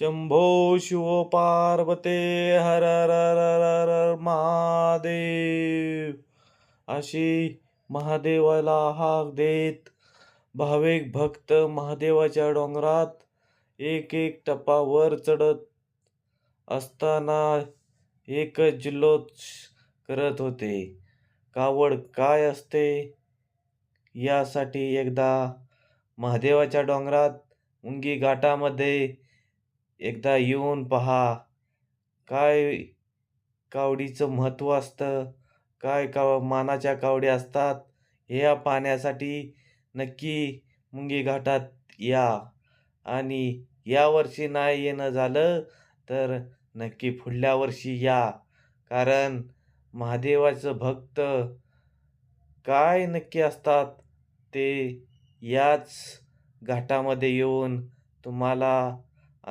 शंभो शिव पार्वते हर हर हर हर हर महादेव अशी महादेवाला हाक देत भाविक भक्त महादेवाच्या डोंगरात एक एक टप्पा वर चढत असताना एकच जल्लोष करत होते. कावड काय असते यासाठी एकदा महादेवाच्या डोंगरात मुंगी घाटामध्ये एकदा येऊन पहा. काय कावडीचं महत्त्व असतं, काय मानाच्या कावड्या असतात, हे पाहण्यासाठी नक्की मुंगी घाटात या. आणि यावर्षी नाही येणं झालं तर नक्की पुढल्या वर्षी या. कारण महादेवाचं भक्त काय नक्की असतात ते याच घाटामध्ये येऊन तुम्हाला